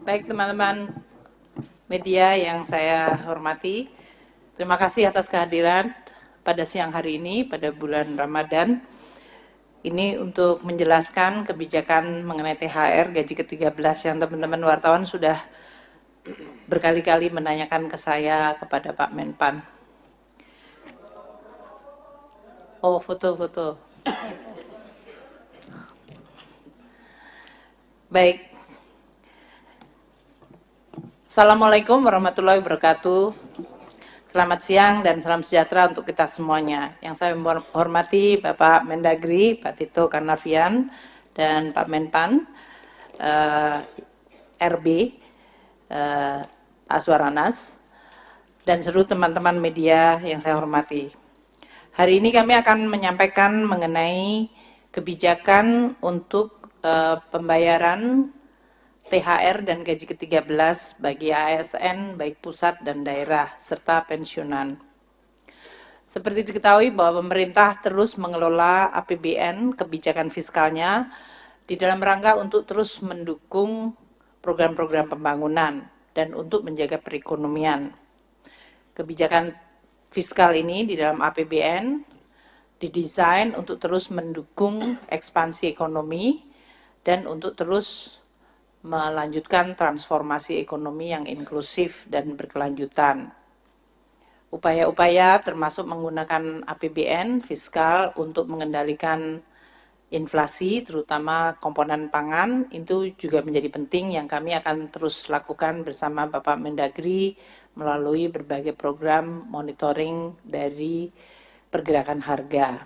Baik teman-teman media yang saya hormati, terima kasih atas kehadiran pada siang hari ini pada bulan Ramadan. Ini untuk menjelaskan kebijakan mengenai THR gaji ke-13 yang teman-teman wartawan sudah berkali-kali menanyakan ke saya kepada Pak Menpan. Oh, foto-foto. Baik. Assalamualaikum warahmatullahi wabarakatuh. Selamat siang dan salam sejahtera untuk kita semuanya. Yang saya hormati Bapak Mendagri, Pak Tito Karnavian, dan Pak Menpan, RB, Pak Aswaranas, dan seluruh teman-teman media yang saya hormati. Hari ini kami akan menyampaikan mengenai kebijakan untuk pembayaran THR dan gaji ke-13 bagi ASN baik pusat dan daerah serta pensiunan. Seperti diketahui bahwa pemerintah terus mengelola APBN kebijakan fiskalnya di dalam rangka untuk terus mendukung program-program pembangunan dan untuk menjaga perekonomian. Kebijakan fiskal ini di dalam APBN didesain untuk terus mendukung ekspansi ekonomi dan untuk terus melanjutkan transformasi ekonomi yang inklusif dan berkelanjutan. Upaya-upaya termasuk menggunakan APBN fiskal untuk mengendalikan inflasi, terutama komponen pangan, itu juga menjadi penting yang kami akan terus lakukan bersama Bapak Mendagri melalui berbagai program monitoring dari pergerakan harga.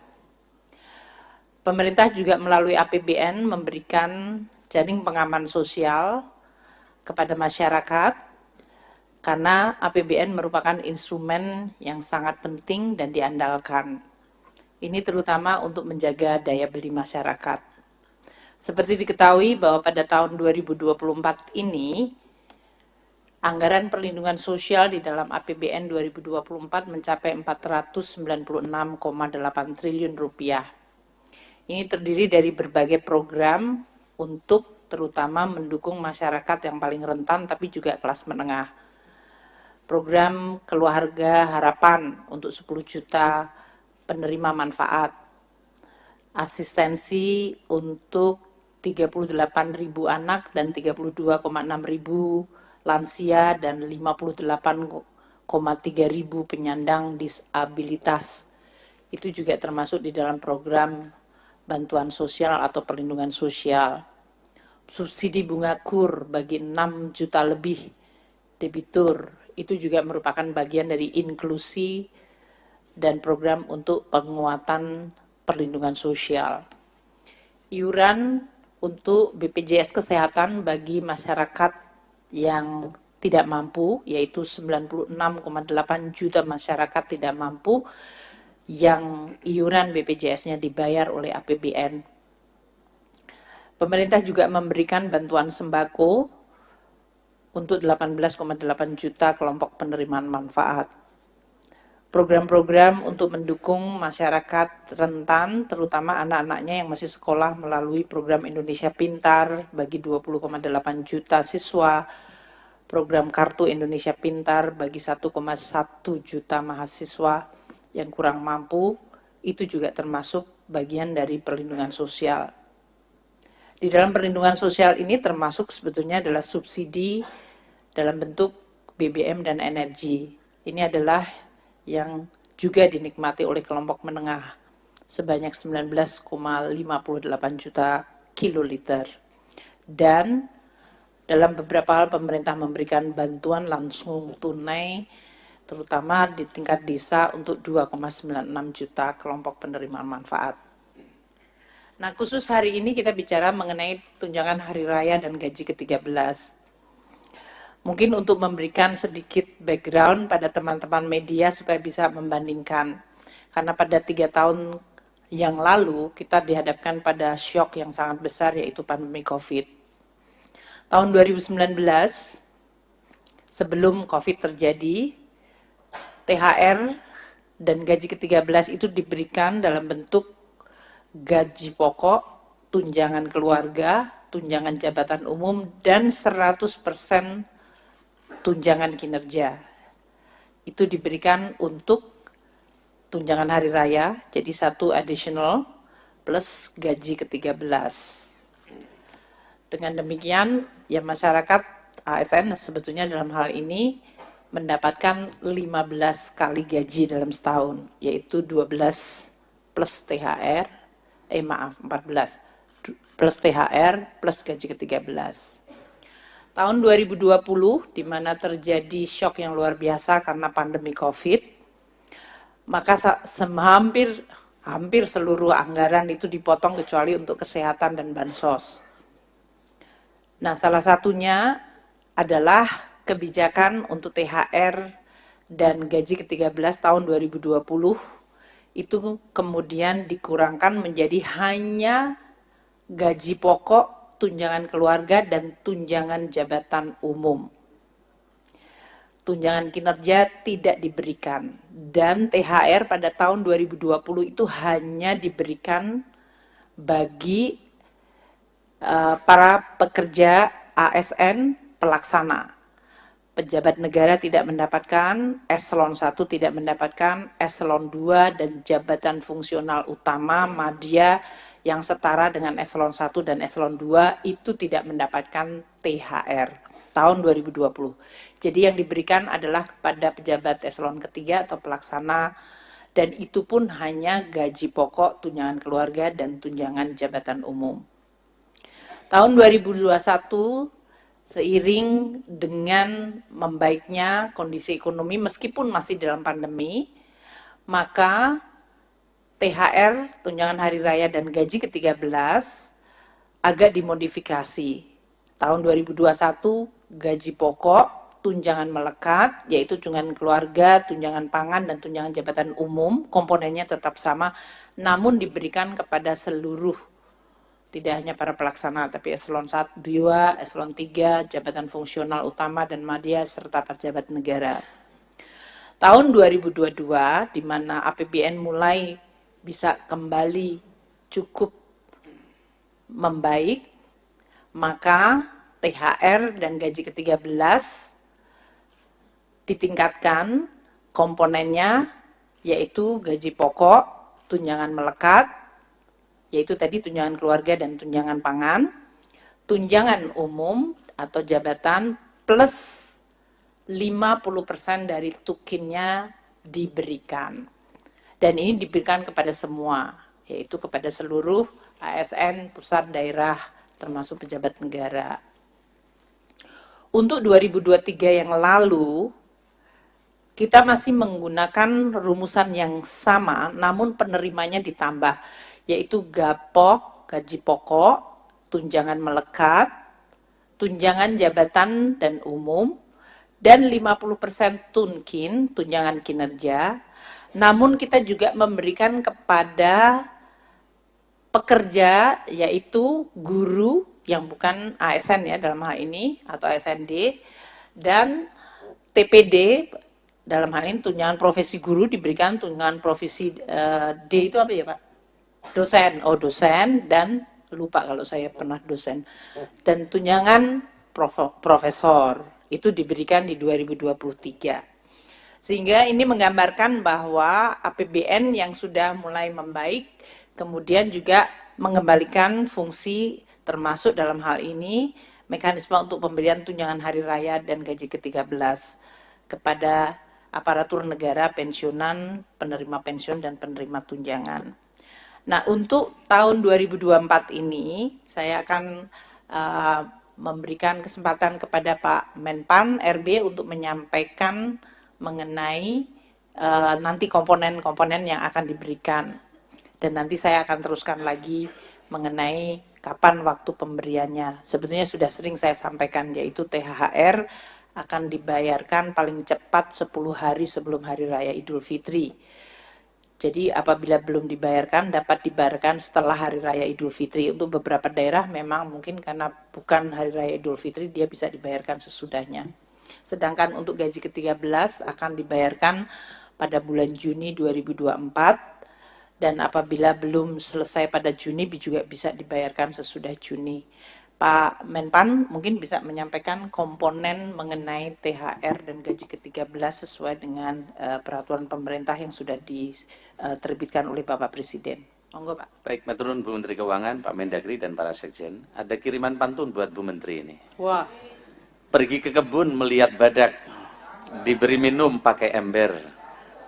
Pemerintah juga melalui APBN memberikan jaring pengaman sosial kepada masyarakat karena APBN merupakan instrumen yang sangat penting dan diandalkan. Ini terutama untuk menjaga daya beli masyarakat. Seperti diketahui bahwa pada tahun 2024 ini anggaran perlindungan sosial di dalam APBN 2024 mencapai 496,8 triliun rupiah. Ini terdiri dari berbagai program untuk terutama mendukung masyarakat yang paling rentan tapi juga kelas menengah. Program Keluarga Harapan untuk 10 juta penerima manfaat. Asistensi untuk 38.000 anak dan 32,6.000 lansia dan 58,3 ribu penyandang disabilitas. Itu juga termasuk di dalam program bantuan sosial atau perlindungan sosial. Subsidi bunga kur bagi 6 juta lebih debitur, itu juga merupakan bagian dari inklusi dan program untuk penguatan perlindungan sosial. Iuran untuk BPJS Kesehatan bagi masyarakat yang tidak mampu, yaitu 96,8 juta masyarakat tidak mampu, yang iuran BPJS-nya dibayar oleh APBN. Pemerintah juga memberikan bantuan sembako untuk 18,8 juta kelompok penerimaan manfaat. Program-program untuk mendukung masyarakat rentan, terutama anak-anaknya yang masih sekolah melalui program Indonesia Pintar bagi 20,8 juta siswa, program Kartu Indonesia Pintar bagi 1,1 juta mahasiswa yang kurang mampu, itu juga termasuk bagian dari perlindungan sosial. Di dalam perlindungan sosial ini termasuk sebetulnya adalah subsidi dalam bentuk BBM dan energi. Ini adalah yang juga dinikmati oleh kelompok menengah sebanyak 19,58 juta kiloliter. Dan dalam beberapa hal pemerintah memberikan bantuan langsung tunai terutama di tingkat desa untuk 2,96 juta kelompok penerima manfaat. Nah, khusus hari ini kita bicara mengenai tunjangan hari raya dan gaji ke-13. Mungkin untuk memberikan sedikit background pada teman-teman media supaya bisa membandingkan. Karena pada 3 tahun yang lalu kita dihadapkan pada syok yang sangat besar yaitu pandemi COVID. Tahun 2019, sebelum COVID terjadi, THR dan gaji ke-13 itu diberikan dalam bentuk gaji pokok, tunjangan keluarga, tunjangan jabatan umum, dan 100% tunjangan kinerja. Itu diberikan untuk tunjangan hari raya, jadi 1 additional plus gaji ke-13. Dengan demikian, ya masyarakat ASN sebetulnya dalam hal ini mendapatkan 15 kali gaji dalam setahun, yaitu 12 plus THR, 14 plus THR plus gaji ke-13. Tahun 2020, di mana terjadi shock yang luar biasa karena pandemi COVID, maka hampir seluruh anggaran itu dipotong kecuali untuk kesehatan dan bansos. Nah, salah satunya adalah kebijakan untuk THR dan gaji ke-13 tahun 2020 itu kemudian dikurangkan menjadi hanya gaji pokok, tunjangan keluarga, dan tunjangan jabatan umum. Tunjangan kinerja tidak diberikan, dan THR pada tahun 2020 itu hanya diberikan bagi para pekerja ASN pelaksana. Pejabat negara tidak mendapatkan, eselon 1 tidak mendapatkan, eselon 2 dan jabatan fungsional utama madya yang setara dengan eselon 1 dan eselon 2 itu tidak mendapatkan THR tahun 2020. Jadi yang diberikan adalah kepada pejabat eselon ketiga atau pelaksana, dan itu pun hanya gaji pokok, tunjangan keluarga, dan tunjangan jabatan umum. Tahun 2021, seiring dengan membaiknya kondisi ekonomi meskipun masih dalam pandemi, maka THR, tunjangan hari raya, dan gaji ke-13 agak dimodifikasi. Tahun 2021, gaji pokok, tunjangan melekat, yaitu tunjangan keluarga, tunjangan pangan, dan tunjangan jabatan umum, komponennya tetap sama, namun diberikan kepada seluruh, tidak hanya para pelaksana, tapi eselon 1, 2, eselon 3, jabatan fungsional utama dan madya, serta pejabat negara. Tahun 2022, di mana APBN mulai bisa kembali cukup membaik, maka THR dan gaji ke-13 ditingkatkan komponennya, yaitu gaji pokok, tunjangan melekat, yaitu tadi tunjangan keluarga dan tunjangan pangan, tunjangan umum atau jabatan plus 50% dari tukinnya diberikan. Dan ini diberikan kepada semua, yaitu kepada seluruh ASN, pusat, daerah, termasuk pejabat negara. Untuk 2023 yang lalu, kita masih menggunakan rumusan yang sama, namun penerimanya ditambah, yaitu GAPOK, gaji pokok, tunjangan melekat, tunjangan jabatan dan umum, dan 50% tunkin, tunjangan kinerja. Namun kita juga memberikan kepada pekerja, yaitu guru yang bukan ASN ya dalam hal ini, atau ASND, dan TPD, dalam hal ini tunjangan profesi guru diberikan, tunjangan profesi D itu apa ya Pak? Dosen, dan lupa kalau saya pernah dosen, dan tunjangan profesor itu diberikan di 2023. Sehingga ini menggambarkan bahwa APBN yang sudah mulai membaik, kemudian juga mengembalikan fungsi, termasuk dalam hal ini mekanisme untuk pemberian tunjangan hari raya dan gaji ke-13 kepada aparatur negara, pensiunan, penerima pensiun, dan penerima tunjangan. Nah, untuk tahun 2024 ini, saya akan memberikan kesempatan kepada Pak Menpan RB untuk menyampaikan mengenai nanti komponen-komponen yang akan diberikan. Dan nanti saya akan teruskan lagi mengenai kapan waktu pemberiannya. Sebetulnya sudah sering saya sampaikan, yaitu THR akan dibayarkan paling cepat 10 hari sebelum Hari Raya Idul Fitri. Jadi apabila belum dibayarkan, dapat dibayarkan setelah Hari Raya Idul Fitri. Untuk beberapa daerah memang mungkin karena bukan Hari Raya Idul Fitri, dia bisa dibayarkan sesudahnya. Sedangkan untuk gaji ke-13 akan dibayarkan pada bulan Juni 2024, dan apabila belum selesai pada Juni juga bisa dibayarkan sesudah Juni. Pak Menpan mungkin bisa menyampaikan komponen mengenai THR dan gaji ke-13 sesuai dengan peraturan pemerintah yang sudah diterbitkan oleh Bapak Presiden. Monggo Pak. Baik, maturun Bu Menteri Keuangan, Pak Mendagri, dan para sekjen. Ada kiriman pantun buat Bu Menteri ini. Wah. Pergi ke kebun melihat badak, diberi minum pakai ember.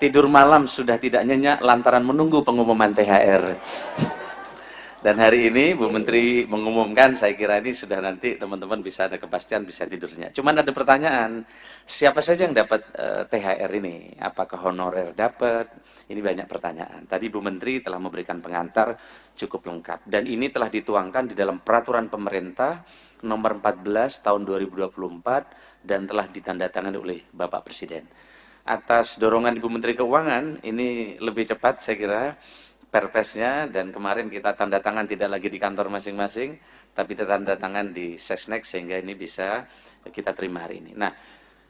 Tidur malam sudah tidak nyenyak lantaran menunggu pengumuman THR. Dan hari ini Bu Menteri mengumumkan, saya kira ini sudah nanti teman-teman bisa ada kepastian, bisa tidurnya. Cuman ada pertanyaan, siapa saja yang dapat THR ini? Apakah honorer dapat? Ini banyak pertanyaan. Tadi Bu Menteri telah memberikan pengantar cukup lengkap. Dan ini telah dituangkan di dalam peraturan pemerintah nomor 14 tahun 2024 dan telah ditandatangani oleh Bapak Presiden. Atas dorongan Ibu Menteri Keuangan, ini lebih cepat saya kira perpresnya, dan kemarin kita tanda tangan tidak lagi di kantor masing-masing, tapi kita tanda tangan di Sesnek sehingga ini bisa kita terima hari ini. Nah,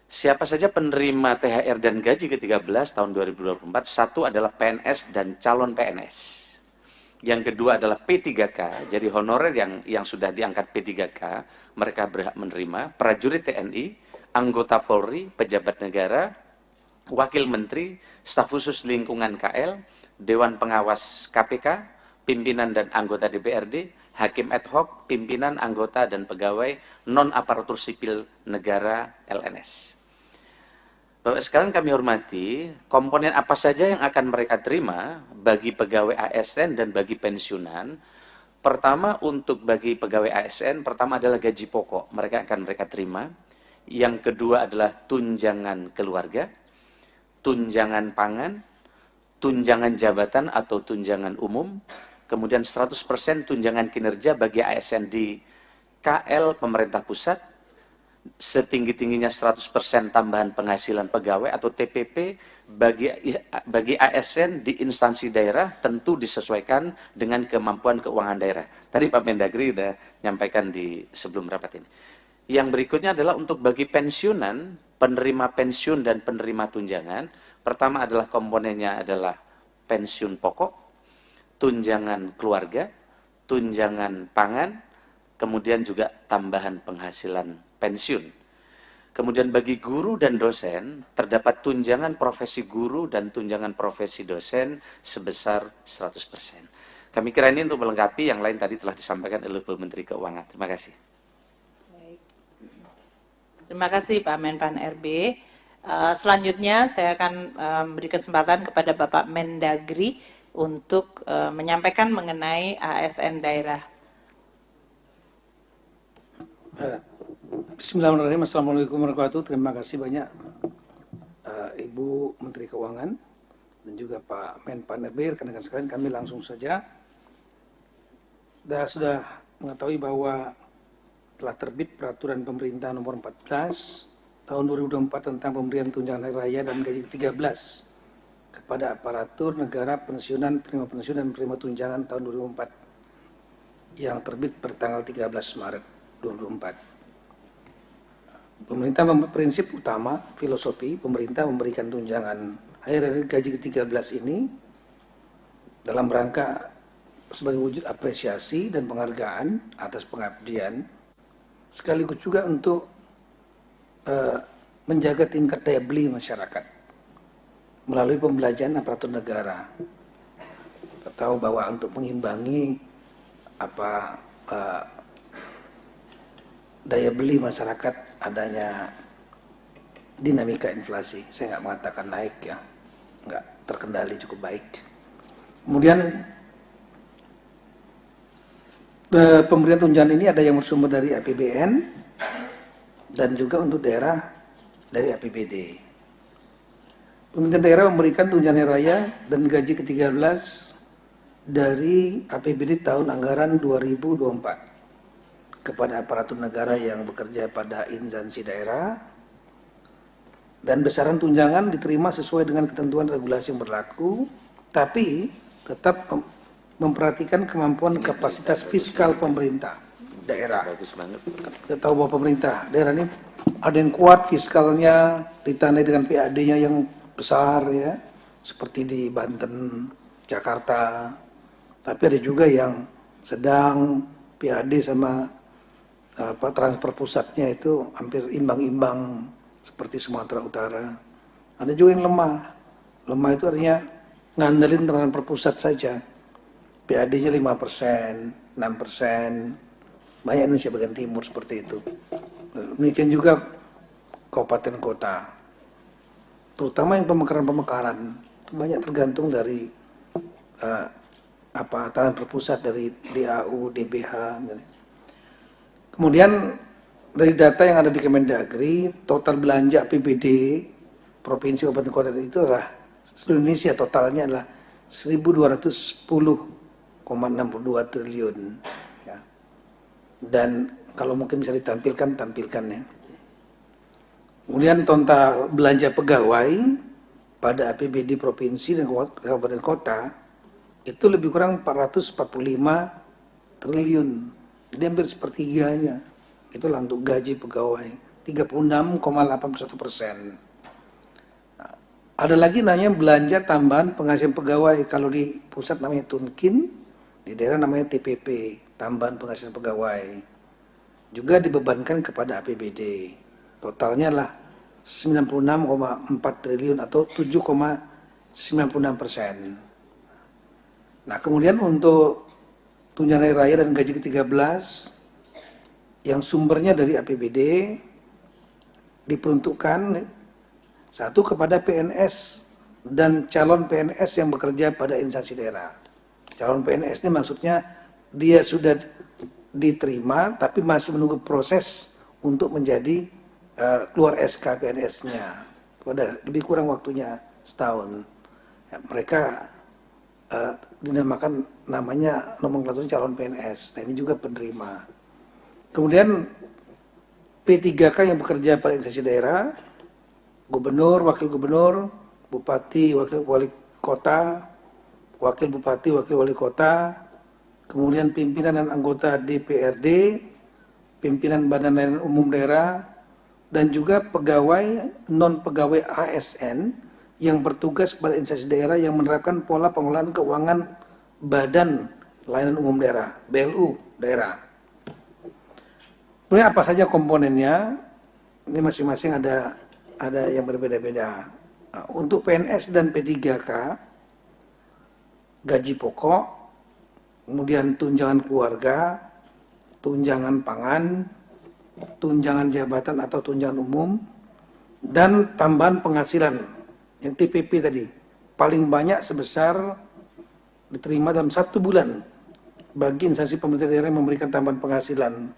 siapa saja penerima THR dan gaji ke-13 tahun 2024? Satu adalah PNS dan calon PNS. Yang kedua adalah P3K, jadi honorer yang sudah diangkat P3K, mereka berhak menerima, prajurit TNI, anggota Polri, pejabat negara, wakil menteri, staf khusus lingkungan KL, Dewan Pengawas KPK, pimpinan dan anggota DPRD, hakim ad hoc, pimpinan, anggota, dan pegawai non-aparatur sipil negara LNS. Bapak sekalian kami hormati, komponen apa saja yang akan mereka terima bagi pegawai ASN dan bagi pensiunan. Pertama, untuk bagi pegawai ASN, pertama adalah gaji pokok, mereka terima. Yang kedua adalah tunjangan keluarga, tunjangan pangan, tunjangan jabatan atau tunjangan umum, kemudian 100% tunjangan kinerja bagi ASN di KL pemerintah pusat, setinggi-tingginya 100% tambahan penghasilan pegawai atau TPP bagi ASN di instansi daerah, tentu disesuaikan dengan kemampuan keuangan daerah. Tadi Pak Mendagri sudah nyampaikan di sebelum rapat ini. Yang berikutnya adalah untuk bagi pensiunan, penerima pensiun dan penerima tunjangan. Pertama adalah komponennya adalah pensiun pokok, tunjangan keluarga, tunjangan pangan, kemudian juga tambahan penghasilan pensiun. Kemudian bagi guru dan dosen, terdapat tunjangan profesi guru dan tunjangan profesi dosen sebesar 100%. Kami kira ini untuk melengkapi, yang lain tadi telah disampaikan oleh Bu Menteri Keuangan. Terima kasih. Terima kasih Pak Menpan RB. Selanjutnya saya akan beri kesempatan kepada Bapak Mendagri untuk menyampaikan mengenai ASN daerah. Bismillahirrahmanirrahim. Assalamualaikum warahmatullahi wabarakatuh. Terima kasih banyak Ibu Menteri Keuangan dan juga Pak Menpan RB. Rekan-rekan sekalian, kami langsung saja sudah mengetahui bahwa telah terbit peraturan pemerintah nomor 14 tahun 2024 tentang pemberian tunjangan hari raya dan gaji ke-13 kepada aparatur negara, pensiunan, penerima pensiunan, dan penerima tunjangan tahun 2024 yang terbit pada tanggal 13 Maret 2024. Pemerintah prinsip utama, filosofi pemerintah memberikan tunjangan hari raya gaji ke-13 ini dalam rangka sebagai wujud apresiasi dan penghargaan atas pengabdian, sekaligus juga untuk menjaga tingkat daya beli masyarakat melalui pembelajaran aparatur negara. Kita tahu bahwa untuk mengimbangi daya beli masyarakat adanya dinamika inflasi, saya nggak mengatakan naik ya, nggak terkendali cukup baik. Kemudian pemberian tunjangan ini ada yang bersumber dari APBN dan juga untuk daerah dari APBD. Pemerintah daerah memberikan tunjangan hari raya dan gaji ke-13 dari APBD tahun anggaran 2024 kepada aparatur negara yang bekerja pada instansi daerah, dan besaran tunjangan diterima sesuai dengan ketentuan regulasi yang berlaku, tapi tetap memperhatikan kemampuan kapasitas fiskal pemerintah daerah. Bagus banget. Kita tahu bahwa pemerintah daerah ini ada yang kuat fiskalnya, ditandai dengan PAD-nya yang besar ya, seperti di Banten, Jakarta. Tapi ada juga yang sedang PAD sama transfer pusatnya itu hampir imbang-imbang seperti Sumatera Utara. Ada juga yang lemah. Lemah itu artinya ngandelin transfer pusat saja. PAD-nya 5%, 6%. Banyak Indonesia bagian timur seperti itu. Demikian juga kabupaten kota. Terutama yang pemekaran-pemekaran banyak tergantung dari transfer pusat dari DAU, DBH. Kemudian dari data yang ada di Kemendagri, total belanja APBD provinsi kabupaten kota itu adalah seluruh Indonesia totalnya adalah 1.210,62 triliun. Ya. Dan kalau mungkin bisa ditampilkan, tampilkan ya. Kemudian total belanja pegawai pada APBD provinsi dan kabupaten kota itu lebih kurang 445 triliun. Jadi hampir sepertiganya. Itulah untuk gaji pegawai, 36,81%. Nah, ada lagi namanya belanja tambahan penghasilan pegawai. Kalau di pusat namanya Tunkin, di daerah namanya TPP, tambahan penghasilan pegawai. Juga dibebankan kepada APBD. Totalnya lah 96,4 triliun atau 7,96%. Nah, kemudian untuk tunjangan hari raya dan gaji ke-13 yang sumbernya dari APBD diperuntukkan satu kepada PNS dan calon PNS yang bekerja pada instansi daerah. Calon PNS ini maksudnya dia sudah diterima tapi masih menunggu proses untuk menjadi keluar SK PNS-nya. Ada lebih kurang waktunya setahun. Ya, mereka dinamakan namanya nomenklatur calon PNS. Nah, ini juga penerima. Kemudian P3K yang bekerja pada instansi daerah, gubernur, wakil gubernur, bupati, wakil wali kota, wakil bupati, wakil wali kota, kemudian pimpinan dan anggota DPRD, pimpinan badan layanan umum daerah, dan juga pegawai non-pegawai ASN yang bertugas pada instansi daerah yang menerapkan pola pengelolaan keuangan badan layanan umum daerah, BLU daerah. Kemudian apa saja komponennya? Ini masing-masing ada yang berbeda-beda. Nah, untuk PNS dan P3K, gaji pokok, kemudian tunjangan keluarga, tunjangan pangan, tunjangan jabatan atau tunjangan umum, dan tambahan penghasilan yang TPP tadi paling banyak sebesar diterima dalam 1 bulan bagi instansi pemerintah daerah yang memberikan tambahan penghasilan.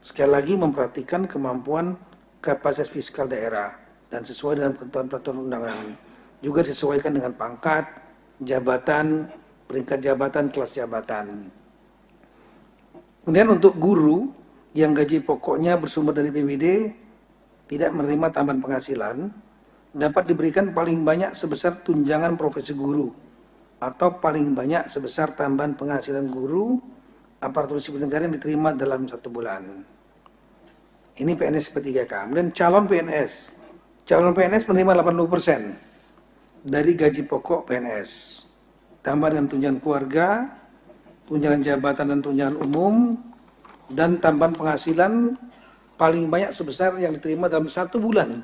Sekali lagi memperhatikan kemampuan kapasitas fiskal daerah dan sesuai dengan peraturan undangan. Juga disesuaikan dengan pangkat, jabatan, peringkat jabatan, kelas jabatan. Kemudian untuk guru yang gaji pokoknya bersumber dari PBD tidak menerima tambahan penghasilan dapat diberikan paling banyak sebesar tunjangan profesi guru atau paling banyak sebesar tambahan penghasilan guru aparatur sipil negara yang diterima dalam 1 bulan. Ini PNS P3K. Kemudian calon PNS menerima 80% dari gaji pokok PNS. Tambah dengan tunjangan keluarga, tunjangan jabatan dan tunjangan umum, dan tambahan penghasilan paling banyak sebesar yang diterima dalam 1 bulan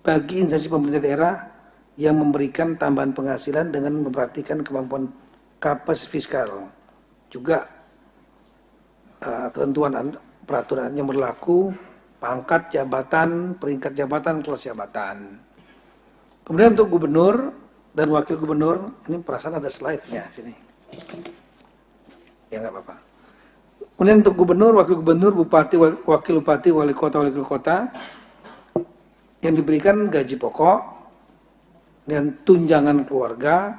bagi instansi pemerintah daerah yang memberikan tambahan penghasilan dengan memperhatikan kemampuan kapasitas fiskal. Juga ketentuan peraturan yang berlaku, pangkat jabatan, peringkat jabatan, kelas jabatan. Kemudian untuk gubernur dan wakil gubernur, ini perasaan ada slide-nya sini. Ya nggak apa-apa. Kemudian untuk gubernur, wakil gubernur, bupati, wakil bupati, wali kota yang diberikan gaji pokok dan tunjangan keluarga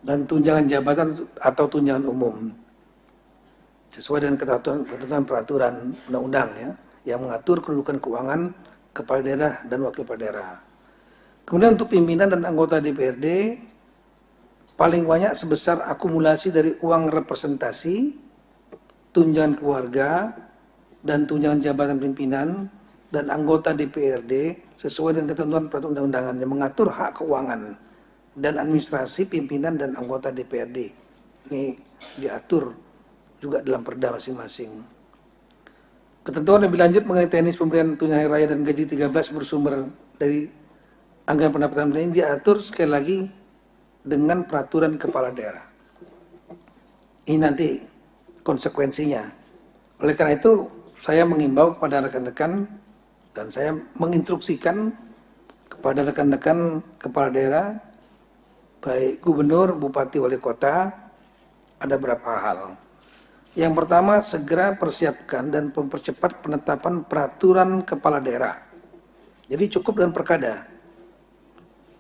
dan tunjangan jabatan atau tunjangan umum sesuai dengan ketentuan peraturan undang-undang ya, yang mengatur kedudukan keuangan kepala daerah dan wakil kepala daerah. Kemudian untuk pimpinan dan anggota DPRD paling banyak sebesar akumulasi dari uang representasi, tunjangan keluarga, dan tunjangan jabatan pimpinan dan anggota DPRD sesuai dengan ketentuan peraturan undang-undangan yang mengatur hak keuangan dan administrasi pimpinan dan anggota DPRD. Ini diatur juga dalam perda masing-masing. Ketentuan lebih lanjut mengenai teknis pemberian tunjangan hari raya dan gaji 13 bersumber dari anggaran pendapatan ini diatur sekali lagi dengan peraturan kepala daerah. Ini nanti konsekuensinya. Oleh karena itu, saya mengimbau kepada rekan-rekan dan saya menginstruksikan kepada rekan-rekan kepala daerah, baik gubernur, bupati, wali kota, ada beberapa hal. Yang pertama, segera persiapkan dan mempercepat penetapan peraturan kepala daerah. Jadi cukup dengan perkada,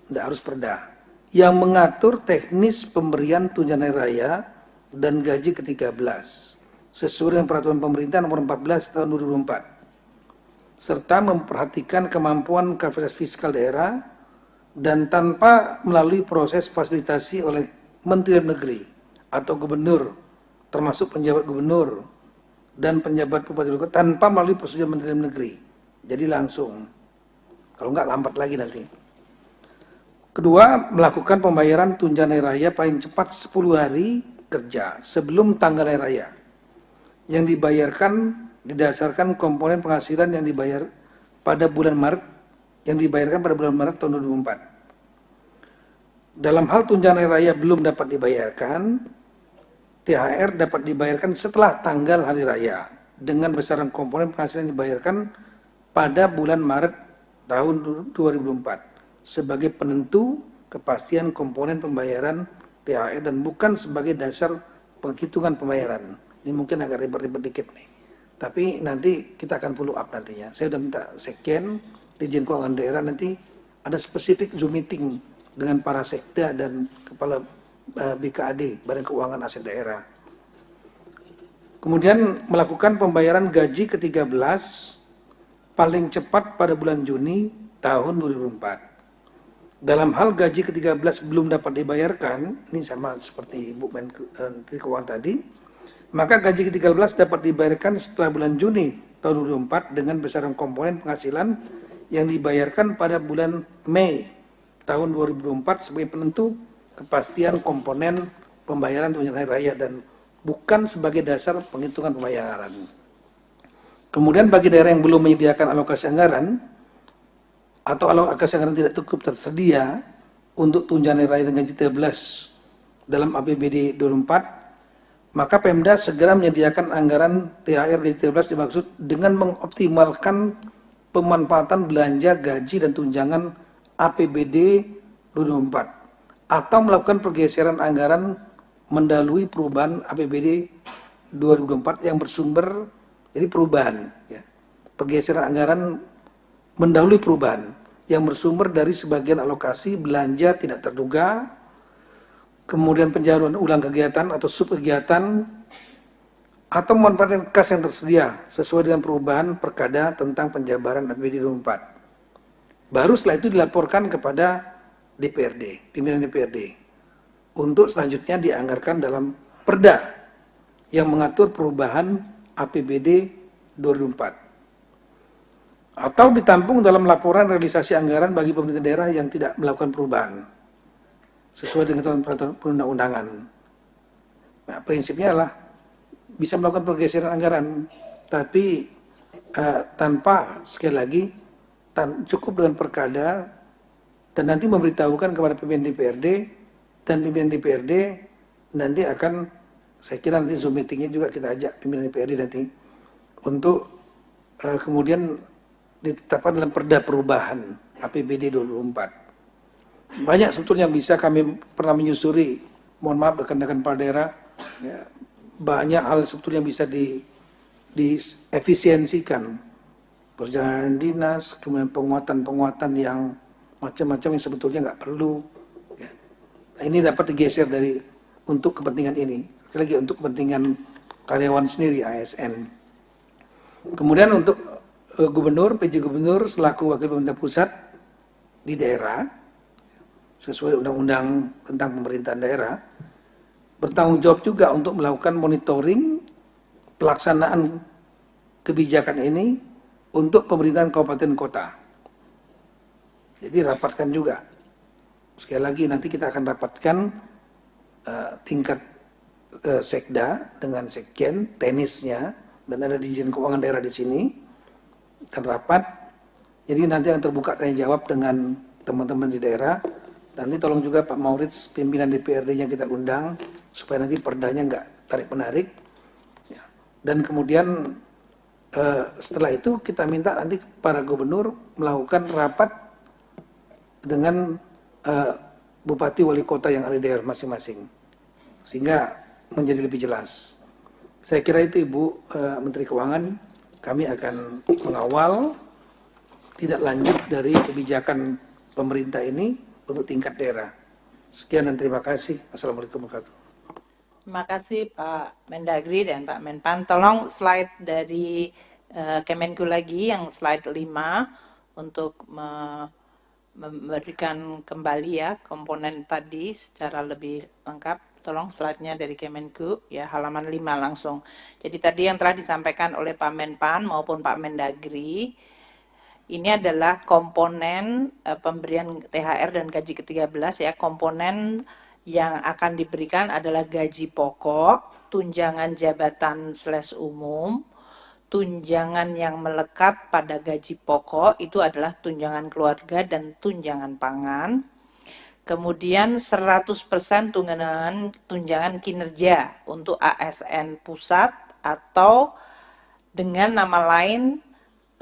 tidak harus perda, yang mengatur teknis pemberian tunjangan hari raya dan gaji ke-13 sesuai dengan peraturan pemerintah nomor 14 tahun 2004, serta memperhatikan kemampuan kapasitas fiskal daerah dan tanpa melalui proses fasilitasi oleh Menteri Dalam Negeri atau gubernur, termasuk penjabat gubernur dan penjabat bupati wali kota, tanpa melalui persetujuan Menteri Dalam Negeri. Jadi langsung, kalau enggak lambat lagi nanti. Kedua, melakukan pembayaran tunjangan hari raya paling cepat 10 hari kerja sebelum tanggal hari raya, yang dibayarkan didasarkan komponen penghasilan yang dibayar pada bulan Maret, yang dibayarkan pada bulan Maret tahun 2004. Dalam hal tunjangan hari raya belum dapat dibayarkan, THR dapat dibayarkan setelah tanggal hari raya dengan besaran komponen penghasilan yang dibayarkan pada bulan Maret tahun 2004 sebagai penentu kepastian komponen pembayaran THR dan bukan sebagai dasar penghitungan pembayaran. Ini mungkin agak ribet-ribet dikit nih, tapi nanti kita akan follow up nantinya. Saya sudah minta Sekjen, Dirjen Keuangan Daerah, nanti ada spesifik Zoom meeting dengan para sekda dan kepala BKAD, Badan Keuangan Aset Daerah. Kemudian melakukan pembayaran gaji ke-13 paling cepat pada bulan Juni tahun 2004. Dalam hal gaji ke-13 belum dapat dibayarkan, ini sama seperti Bu Menteri Keuangan tadi, maka gaji ke-13 dapat dibayarkan setelah bulan Juni tahun 2004 dengan besaran komponen penghasilan yang dibayarkan pada bulan Mei tahun 2024 sebagai penentu kepastian komponen pembayaran tunjangan hari raya dan bukan sebagai dasar penghitungan pembayaran. Kemudian bagi daerah yang belum menyediakan alokasi anggaran atau alokasi anggaran tidak cukup tersedia untuk tunjangan hari raya dan gaji 13 dalam APBD 2024, maka Pemda segera menyediakan anggaran THR gaji 13 dimaksud dengan mengoptimalkan pemanfaatan belanja gaji dan tunjangan APBD 2024 atau melakukan pergeseran anggaran mendahului perubahan APBD 2024 yang bersumber, jadi perubahan, ya, pergeseran anggaran mendahului perubahan yang bersumber dari sebagian alokasi belanja tidak terduga, kemudian penjaluan ulang kegiatan atau subkegiatan, atau memanfaatkan kas yang tersedia sesuai dengan perubahan perkada tentang penjabaran APBD 2024. Baru setelah itu dilaporkan kepada DPRD, pimpinan DPRD, untuk selanjutnya dianggarkan dalam perda yang mengatur perubahan APBD 2004, atau ditampung dalam laporan realisasi anggaran bagi pemerintah daerah yang tidak melakukan perubahan sesuai dengan peraturan perundang-undangan. Nah, prinsipnya adalah bisa melakukan pergeseran anggaran, tapi tanpa, sekali lagi, cukup dengan perkada, dan nanti memberitahukan kepada pimpinan DPRD, dan pimpinan DPRD nanti akan, saya kira nanti Zoom meetingnya juga kita ajak pimpinan DPRD nanti untuk kemudian ditetapkan dalam perda perubahan APBD 2024. Banyak sebetulnya yang bisa kami pernah menyusuri, mohon maaf rekan-rekan kepala daerah, ya, banyak hal sebetulnya bisa diefisiensikan, perjalanan dinas, kemudian penguatan-penguatan yang macam-macam yang sebetulnya nggak perlu. Ya. Nah, ini dapat digeser dari untuk kepentingan ini, lagi untuk kepentingan karyawan sendiri ASN. Kemudian untuk gubernur, PJ gubernur selaku wakil pemerintah pusat di daerah sesuai undang-undang tentang pemerintahan daerah bertanggung jawab juga untuk melakukan monitoring pelaksanaan kebijakan ini untuk pemerintahan kabupaten kota. Jadi rapatkan juga. Sekali lagi nanti kita akan rapatkan tingkat sekda dengan sekjen, teknisnya, dan ada Dirjen Keuangan Daerah di sini dan rapat. Jadi nanti yang terbuka tanya jawab dengan teman-teman di daerah. Nanti tolong juga Pak Maurits, pimpinan DPRD-nya kita undang supaya nanti perdanya nggak tarik-menarik. Ya. Dan kemudian setelah itu kita minta nanti para gubernur melakukan rapat dengan bupati wali kota yang ada di daerah masing-masing, sehingga menjadi lebih jelas. Saya kira itu Ibu Menteri Keuangan, kami akan mengawal tidak lanjut dari kebijakan pemerintah ini untuk tingkat daerah. Sekian dan terima kasih. Assalamualaikum warahmatullahi wabarakatuh. Terima kasih Pak Mendagri dan Pak Menpan. Tolong slide dari Kemenku lagi yang slide 5 untuk memberikan kembali ya komponen tadi secara lebih lengkap. Tolong slide-nya dari Kemenku ya, halaman 5 langsung. Jadi tadi yang telah disampaikan oleh Pak Menpan maupun Pak Mendagri, ini adalah komponen pemberian THR dan gaji ke-13 ya. Komponen yang akan diberikan adalah gaji pokok, tunjangan jabatan /umum, tunjangan yang melekat pada gaji pokok itu adalah tunjangan keluarga dan tunjangan pangan. Kemudian 100% tunjangan kinerja untuk ASN pusat atau dengan nama lain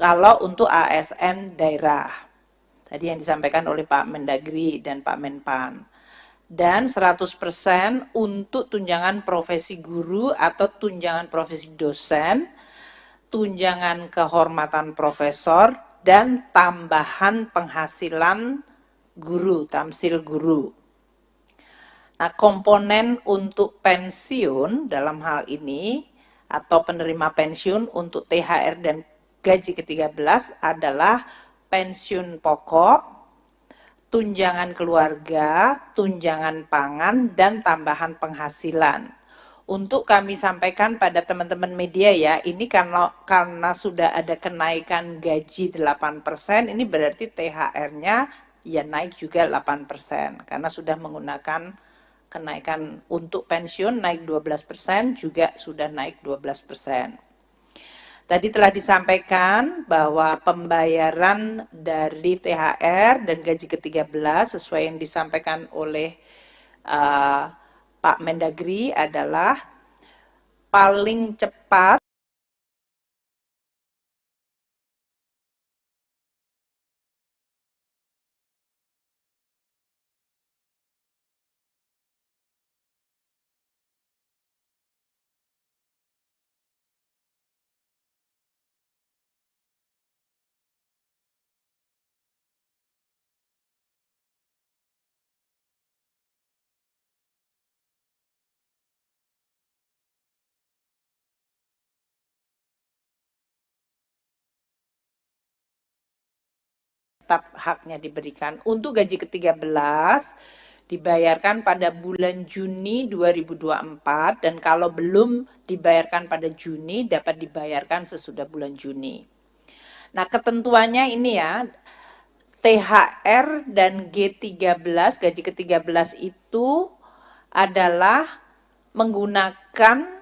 kalau untuk ASN daerah. Tadi yang disampaikan oleh Pak Mendagri dan Pak Menpan. Dan 100% untuk tunjangan profesi guru atau tunjangan profesi dosen, tunjangan kehormatan profesor, dan tambahan penghasilan guru, tamsil guru. Nah, komponen untuk pensiun dalam hal ini atau penerima pensiun untuk THR dan gaji ke-13 adalah pensiun pokok, tunjangan keluarga, tunjangan pangan, dan tambahan penghasilan. Untuk kami sampaikan pada teman-teman media ya, ini karena sudah ada kenaikan gaji 8%, ini berarti THR-nya ya naik juga 8%, karena sudah menggunakan kenaikan untuk pensiun naik 12%, juga sudah naik 12%. Tadi telah disampaikan bahwa pembayaran dari THR dan gaji ke-13 sesuai yang disampaikan oleh Pak Mendagri adalah paling cepat haknya diberikan. Untuk gaji ke-13 dibayarkan pada bulan Juni 2024 dan kalau belum dibayarkan pada Juni dapat dibayarkan sesudah bulan Juni. Nah, ketentuannya ini ya, THR dan G13, gaji ke-13 itu adalah menggunakan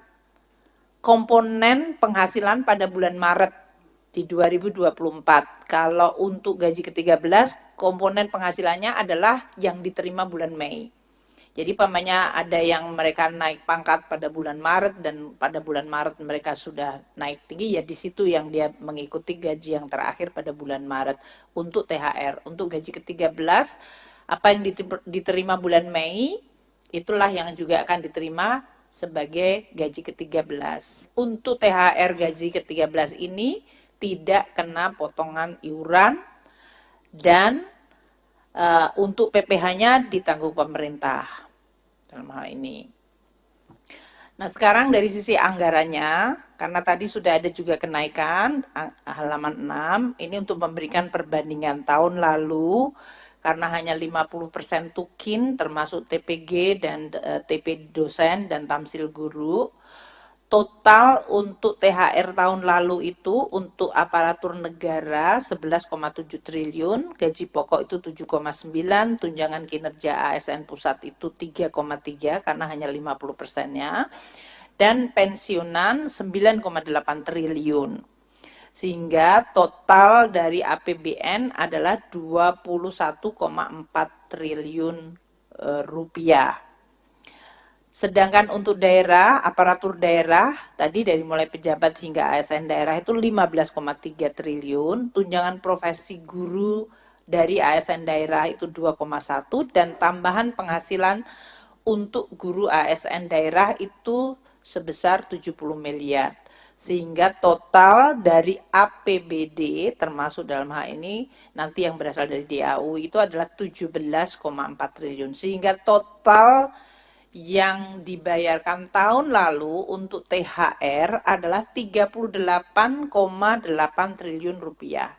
komponen penghasilan pada bulan Maret di 2024. Kalau untuk gaji ke-13, komponen penghasilannya adalah yang diterima bulan Mei. Jadi pamannya ada yang mereka naik pangkat pada bulan Maret dan pada bulan Maret mereka sudah naik tinggi, ya di situ yang dia mengikuti gaji yang terakhir pada bulan Maret untuk THR. Untuk gaji ke-13, apa yang diterima bulan Mei, itulah yang juga akan diterima sebagai gaji ke-13. Untuk THR gaji ke-13 ini tidak kena potongan iuran dan untuk PPh-nya ditanggung pemerintah dalam hal ini. Nah, sekarang dari sisi anggarannya, karena tadi sudah ada juga kenaikan halaman 6, ini untuk memberikan perbandingan tahun lalu karena hanya 50% tukin termasuk TPG dan TP dosen dan tamsil guru. Total untuk THR tahun lalu itu untuk aparatur negara 11,7 triliun, gaji pokok itu 7,9, tunjangan kinerja ASN pusat itu 3,3 karena hanya 50%-nya. dan pensiunan 9,8 triliun. Sehingga total dari APBN adalah 21,4 triliun rupiah. Sedangkan untuk daerah, aparatur daerah, tadi dari mulai pejabat hingga ASN daerah itu 15,3 triliun, tunjangan profesi guru dari ASN daerah itu 2,1, dan tambahan penghasilan untuk guru ASN daerah itu sebesar 70 miliar. Sehingga total dari APBD termasuk dalam hal ini nanti yang berasal dari DAU itu adalah 17,4 triliun. Sehingga total yang dibayarkan tahun lalu untuk THR adalah 38,8 triliun rupiah.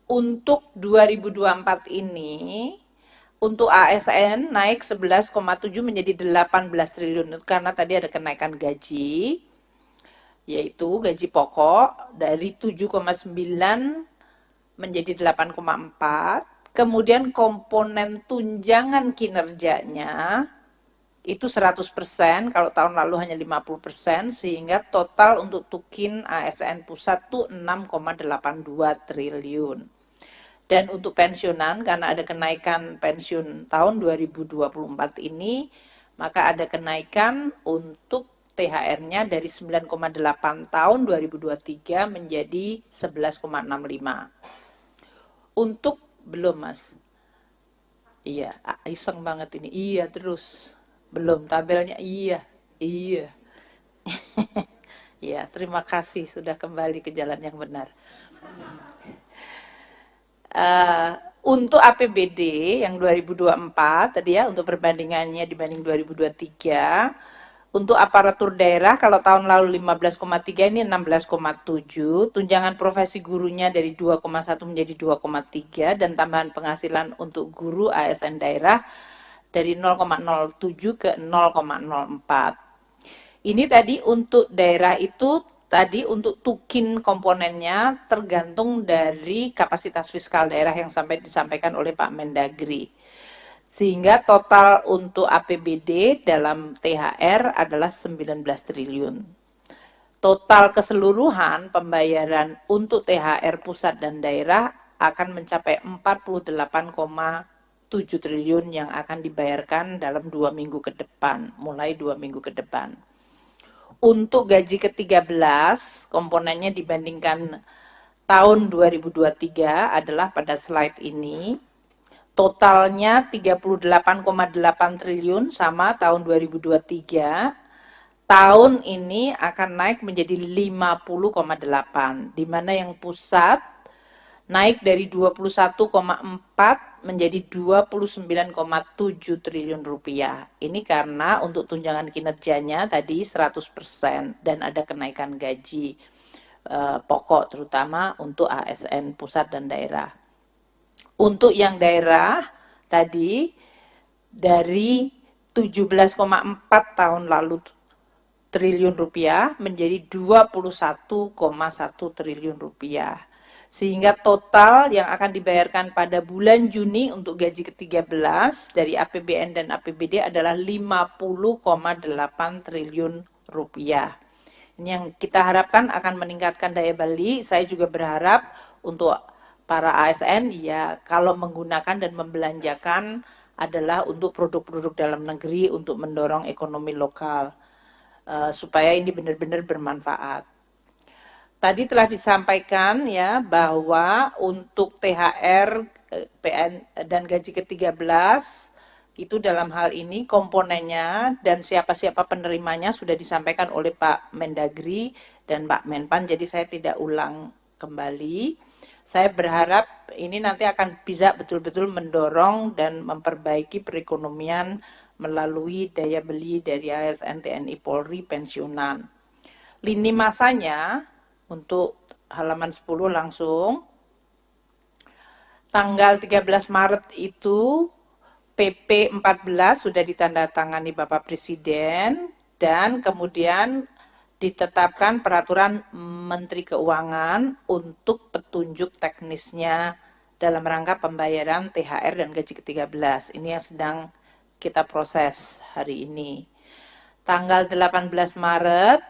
Untuk 2024 ini, untuk ASN naik 11,7 menjadi 18 triliun karena tadi ada kenaikan gaji, yaitu gaji pokok dari 7,9 menjadi 8,4. Kemudian komponen tunjangan kinerjanya itu 100%, kalau tahun lalu hanya 50%, sehingga total untuk tukin ASN pusat itu 6,82 triliun. Dan untuk pensiunan, karena ada kenaikan pensiun tahun 2024 ini, maka ada kenaikan untuk THR-nya dari 9,8 tahun 2023 menjadi 11,65. Untuk belum Mas. Iya, iseng banget ini. Iya terus. Belum tabelnya. Iya. Iya. Ya, terima kasih sudah kembali ke jalan yang benar. Untuk APBD yang 2024 tadi ya, untuk perbandingannya dibanding 2023, untuk aparatur daerah kalau tahun lalu 15,3 ini 16,7, tunjangan profesi gurunya dari 2,1 menjadi 2,3, dan tambahan penghasilan untuk guru ASN daerah dari 0,07 ke 0,04. Ini tadi untuk daerah itu tadi untuk tukin komponennya tergantung dari kapasitas fiskal daerah yang sampai disampaikan oleh Pak Mendagri. Sehingga total untuk APBD dalam THR adalah 19 triliun. Total keseluruhan pembayaran untuk THR pusat dan daerah akan mencapai 48,7 triliun yang akan dibayarkan dalam 2 minggu ke depan, mulai 2 minggu ke depan. Untuk gaji ke-13, komponennya dibandingkan tahun 2023 adalah pada slide ini. Totalnya 38,8 triliun sama tahun 2023. Tahun ini akan naik menjadi 50,8, di mana yang pusat naik dari 21,4 menjadi 29,7 triliun rupiah. Ini karena untuk tunjangan kinerjanya tadi 100% dan ada kenaikan gaji pokok terutama untuk ASN pusat dan daerah. Untuk yang daerah tadi dari 17,4 tahun lalu triliun rupiah menjadi 21,1 triliun rupiah. Sehingga total yang akan dibayarkan pada bulan Juni untuk gaji ke-13 dari APBN dan APBD adalah 50,8 triliun rupiah. Ini yang kita harapkan akan meningkatkan daya beli. Saya juga berharap untuk para ASN ya kalau menggunakan dan membelanjakan adalah untuk produk-produk dalam negeri untuk mendorong ekonomi lokal supaya ini benar-benar bermanfaat. Tadi telah disampaikan ya bahwa untuk THR, PN dan gaji ke-13 itu dalam hal ini komponennya dan siapa-siapa penerimanya sudah disampaikan oleh Pak Mendagri dan Pak Menpan, jadi saya tidak ulang kembali. Saya berharap ini nanti akan bisa betul-betul mendorong dan memperbaiki perekonomian melalui daya beli dari ASN, TNI, Polri, pensiunan. Lini masanya untuk halaman 10 langsung. Tanggal 13 Maret itu PP 14 sudah ditandatangani Bapak Presiden dan kemudian ditetapkan peraturan Menteri Keuangan untuk petunjuk teknisnya dalam rangka pembayaran THR dan gaji ke-13. Ini yang sedang kita proses hari ini. Tanggal 18 Maret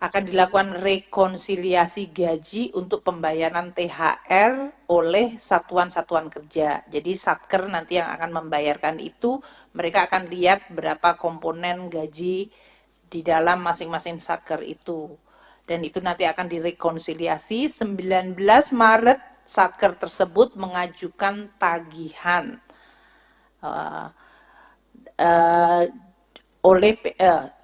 akan dilakukan rekonsiliasi gaji untuk pembayaran THR oleh satuan-satuan kerja. Jadi Satker nanti yang akan membayarkan itu, mereka akan lihat berapa komponen gaji di dalam masing-masing Satker itu. Dan itu nanti akan direkonsiliasi. 19 Maret Satker tersebut mengajukan tagihan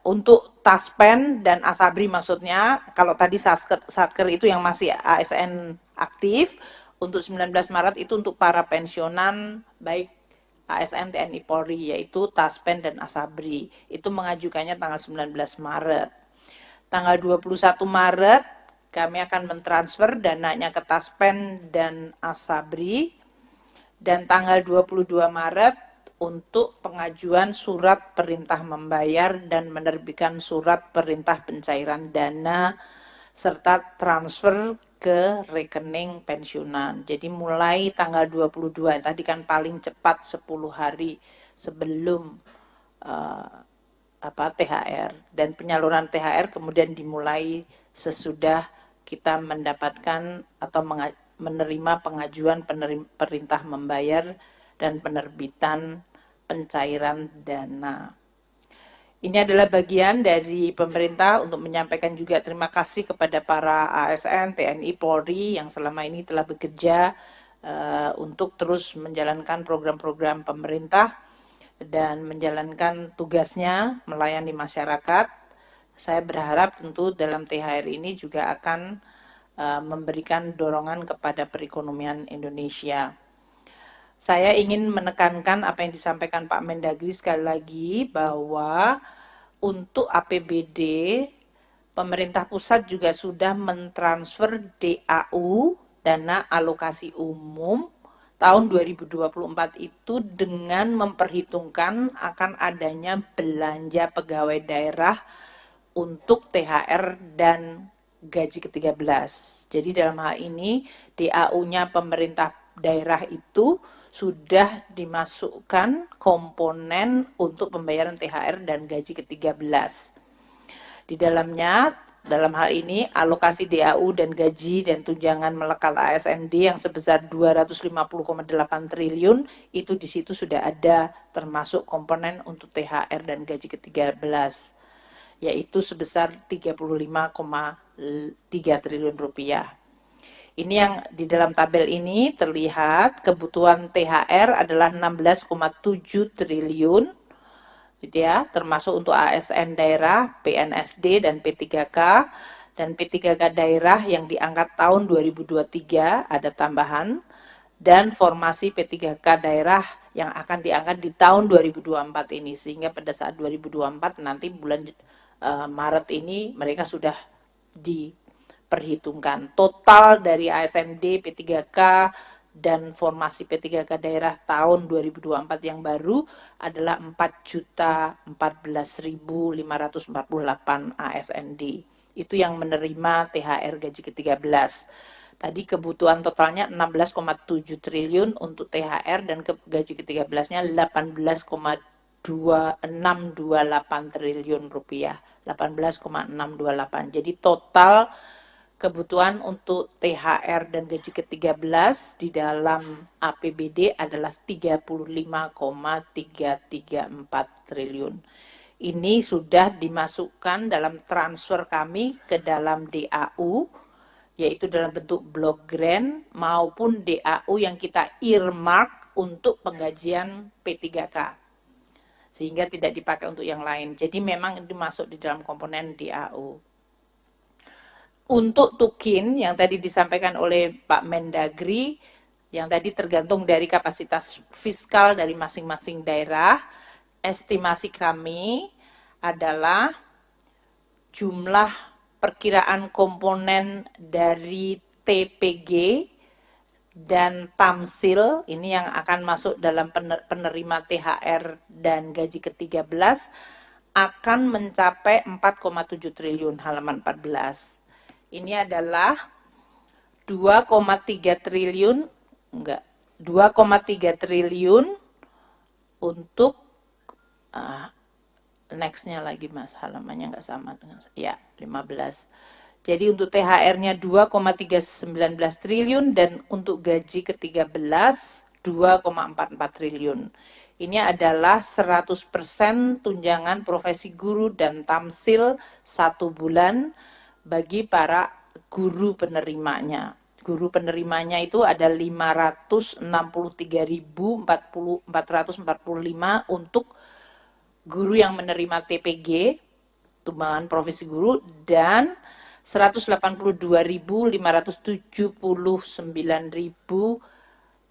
untuk Taspen dan Asabri, maksudnya kalau tadi Satker itu yang masih ASN aktif, untuk 19 Maret itu untuk para pensiunan baik ASN TNI Polri, yaitu Taspen dan Asabri. Itu mengajukannya tanggal 19 Maret. Tanggal 21 Maret kami akan mentransfer dananya ke Taspen dan Asabri. Dan tanggal 22 Maret untuk pengajuan surat perintah membayar dan menerbitkan surat perintah pencairan dana serta transfer ke rekening pensiunan. Jadi mulai tanggal 22, tadi kan paling cepat 10 hari sebelum THR, dan penyaluran THR kemudian dimulai sesudah kita mendapatkan atau menerima pengajuan perintah membayar dan penerbitan pencairan dana. Ini adalah bagian dari pemerintah untuk menyampaikan juga terima kasih kepada para ASN, TNI, Polri yang selama ini telah bekerja untuk terus menjalankan program-program pemerintah dan menjalankan tugasnya melayani masyarakat. Saya berharap tentu dalam THR ini juga akan memberikan dorongan kepada perekonomian Indonesia. Saya ingin menekankan apa yang disampaikan Pak Mendagri sekali lagi, bahwa untuk APBD, pemerintah pusat juga sudah mentransfer DAU, dana alokasi umum, tahun 2024 itu dengan memperhitungkan akan adanya belanja pegawai daerah untuk THR dan gaji ke-13. Jadi dalam hal ini DAU-nya pemerintah daerah itu sudah dimasukkan komponen untuk pembayaran THR dan gaji ke-13. Di dalamnya, dalam hal ini alokasi DAU dan gaji dan tunjangan melekat ASND yang sebesar 250,8 triliun itu di situ sudah ada termasuk komponen untuk THR dan gaji ke-13, yaitu sebesar 35,3 triliun rupiah. Ini yang di dalam tabel ini terlihat kebutuhan THR adalah 16,7 triliun, gitu ya, termasuk untuk ASN daerah, PNSD dan P3K, dan P3K daerah yang diangkat tahun 2023 ada tambahan, dan formasi P3K daerah yang akan diangkat di tahun 2024 ini, sehingga pada saat 2024 nanti bulan Maret ini mereka sudah diperhitungkan. Total dari ASND, P3K, dan formasi P3K daerah tahun 2024 yang baru adalah 4.014.548 ASND. Itu yang menerima THR gaji ke-13. Tadi kebutuhan totalnya 16,7 triliun untuk THR dan gaji ke-13-nya 18,628 triliun rupiah. 18,628. Jadi total kebutuhan untuk THR dan gaji ke-13 di dalam APBD adalah 35,334 triliun. Ini sudah dimasukkan dalam transfer kami ke dalam DAU, yaitu dalam bentuk block grant maupun DAU yang kita earmark untuk penggajian P3K. Sehingga tidak dipakai untuk yang lain. Jadi memang itu masuk di dalam komponen DAU. Untuk Tukin yang tadi disampaikan oleh Pak Mendagri, yang tadi tergantung dari kapasitas fiskal dari masing-masing daerah, estimasi kami adalah jumlah perkiraan komponen dari TPG dan Tamsil, ini yang akan masuk dalam penerima THR dan gaji ke-13, akan mencapai 4,7 triliun, halaman 14. Ini adalah 2,3 triliun, 2,3 triliun untuk Nextnya lagi Mas, halamannya nggak sama dengan, ya 15. Jadi untuk THR-nya 2,319 triliun dan untuk gaji ke-13 2,44 triliun. Ini adalah 100% tunjangan profesi guru dan tamsil 1 bulan bagi para guru penerimanya. Guru penerimanya itu ada 563.445 untuk guru yang menerima TPG, tunjangan profesi guru, dan 182.579.000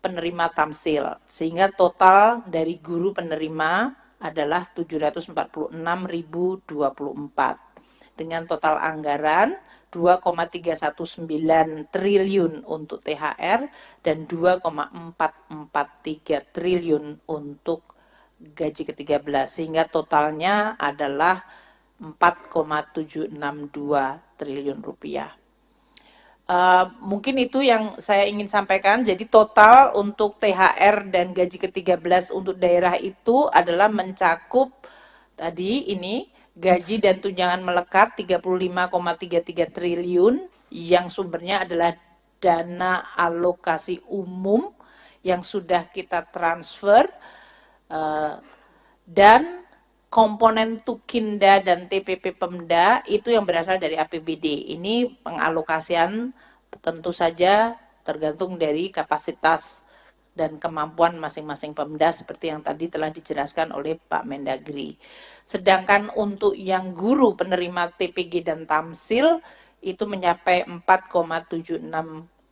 penerima tamsil, sehingga total dari guru penerima adalah 746.024 dengan total anggaran 2,319 triliun untuk THR dan 2,443 triliun untuk gaji ke-13, sehingga totalnya adalah 4,762 triliun rupiah. Mungkin itu yang saya ingin sampaikan. Jadi total untuk THR dan gaji ke-13 untuk daerah itu adalah mencakup tadi ini gaji dan tunjangan melekat 35,33 triliun yang sumbernya adalah dana alokasi umum yang sudah kita transfer, dan komponen Tukinda dan TPP Pemda itu yang berasal dari APBD. Ini pengalokasian tentu saja tergantung dari kapasitas dan kemampuan masing-masing Pemda seperti yang tadi telah dijelaskan oleh Pak Mendagri. Sedangkan untuk yang guru penerima TPG dan Tamsil itu mencapai 4,76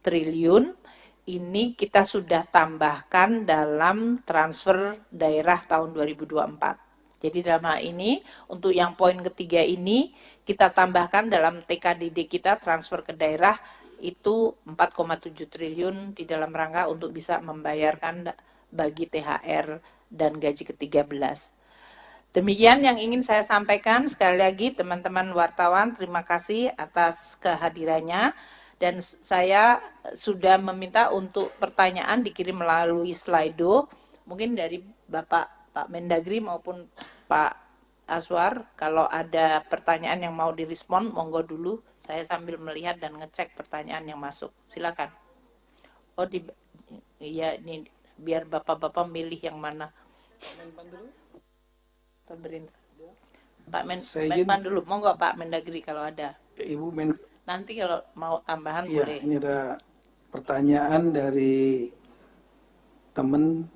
triliun. Ini kita sudah tambahkan dalam transfer daerah tahun 2024. Jadi dalam hal ini, untuk yang poin ketiga ini, kita tambahkan dalam TKDD kita transfer ke daerah itu 4,7 triliun di dalam rangka untuk bisa membayarkan bagi THR dan gaji ke-13. Demikian yang ingin saya sampaikan. Sekali lagi teman-teman wartawan, terima kasih atas kehadirannya. Dan saya sudah meminta untuk pertanyaan dikirim melalui Slido. Mungkin dari Bapak Mendagri maupun Pak Aswar, kalau ada pertanyaan yang mau direspon, monggo dulu. Saya sambil melihat dan ngecek pertanyaan yang masuk. Silakan. Oh, ya ini biar bapak-bapak milih yang mana. Pemerintah. Pak Menpan dulu, monggo Pak Mendagri kalau ada. Ibu Nanti kalau mau tambahan ya, boleh. Ini ada pertanyaan dari teman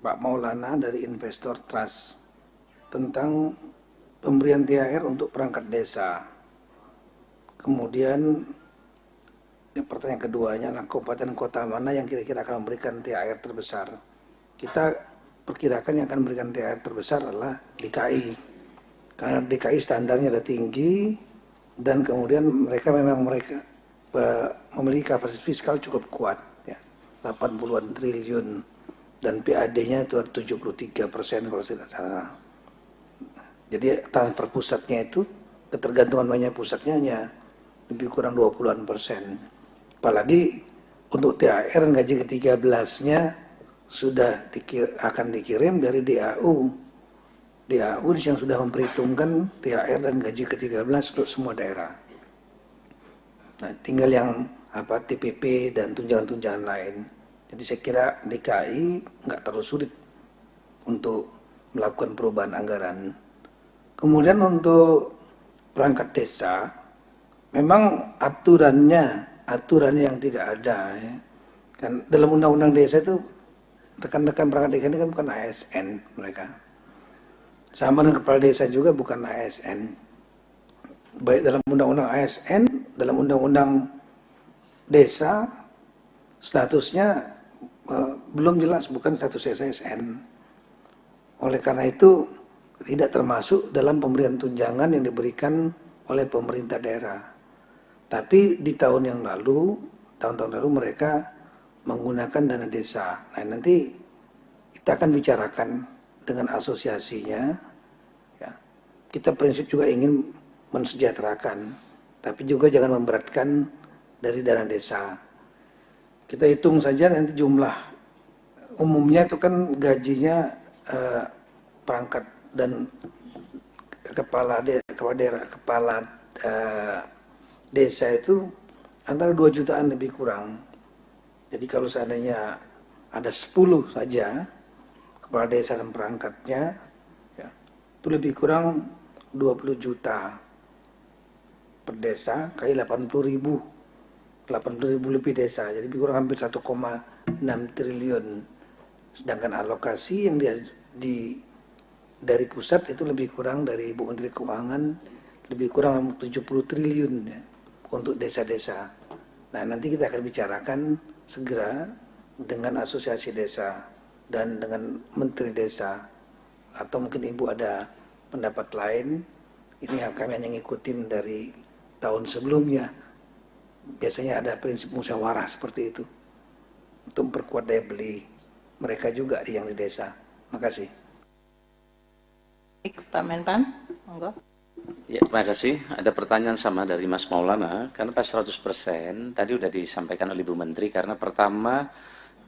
Pak Maulana dari Investor Trust tentang pemberian THR untuk perangkat desa. Kemudian pertanyaan keduanya adalah kabupaten kota mana yang kira-kira akan memberikan THR terbesar. Kita perkirakan yang akan memberikan THR terbesar adalah DKI. Karena DKI standarnya ada tinggi dan kemudian mereka memiliki kapasitas fiskal cukup kuat, ya, 80-an triliun dan PAD-nya itu ada 73% kalau tidak salah. Jadi transfer pusatnya itu ketergantungan banyak pusatnya hanya lebih kurang 20-an persen. Apalagi untuk THR gaji ke-13-nya sudah akan dikirim dari DAU. DAU yang sudah memperhitungkan THR dan gaji ke-13 untuk semua daerah. Nah, tinggal yang TPP dan tunjangan-tunjangan lain. Jadi saya kira DKI nggak terlalu sulit untuk melakukan perubahan anggaran. Kemudian untuk perangkat desa, memang aturan yang tidak ada. Ya. Kan dalam undang-undang desa itu rekan-rekan perangkat desa ini kan bukan ASN mereka. Sama dengan kepala desa juga bukan ASN. Baik dalam undang-undang ASN, dalam undang-undang desa, statusnya belum jelas, bukan status ASN. Oleh karena itu, tidak termasuk dalam pemberian tunjangan yang diberikan oleh pemerintah daerah. Tapi di tahun-tahun lalu mereka menggunakan dana desa. Nah, nanti kita akan bicarakan dengan asosiasinya, ya. Kita prinsip juga ingin mensejahterakan, tapi juga jangan memberatkan dari dana desa. Kita hitung saja nanti jumlah umumnya itu kan gajinya perangkat dan kepala desa itu antara 2 jutaan lebih kurang. Jadi kalau seandainya ada 10 saja kepala desa dan perangkatnya, ya, itu lebih kurang 20 juta per desa kali 80.000 lebih desa, jadi lebih kurang hampir 1,6 triliun. Sedangkan alokasi yang dari pusat itu lebih kurang, dari Ibu Menteri Keuangan lebih kurang 70 triliun ya, untuk desa-desa. Nah, nanti kita akan bicarakan segera dengan asosiasi desa dan dengan menteri desa, atau mungkin Ibu ada pendapat lain. Ini kami hanya ngikutin dari tahun sebelumnya. Biasanya ada prinsip musyawarah seperti itu untuk memperkuat daya beli mereka juga yang di desa. Makasih. Pak Menpan, monggo. Ya, terima kasih. Ada pertanyaan sama dari Mas Maulana, karena pas 100% tadi sudah disampaikan oleh Ibu Menteri, karena pertama,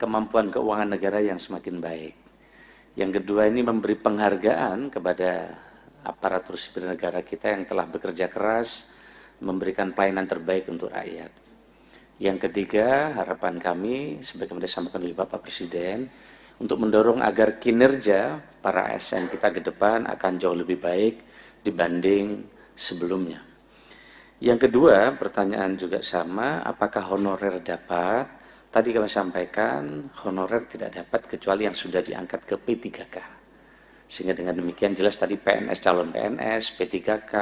kemampuan keuangan negara yang semakin baik. Yang kedua, ini memberi penghargaan kepada aparatur sipil negara kita yang telah bekerja keras, memberikan pelayanan terbaik untuk rakyat. Yang ketiga, harapan kami, sebagaimana disampaikan oleh Bapak Presiden, untuk mendorong agar kinerja para ASN kita ke depan akan jauh lebih baik dibanding sebelumnya. Yang kedua, pertanyaan juga sama, apakah honorer dapat? Tadi kami sampaikan, honorer tidak dapat kecuali yang sudah diangkat ke P3K. Sehingga dengan demikian jelas tadi PNS, calon PNS, P3K,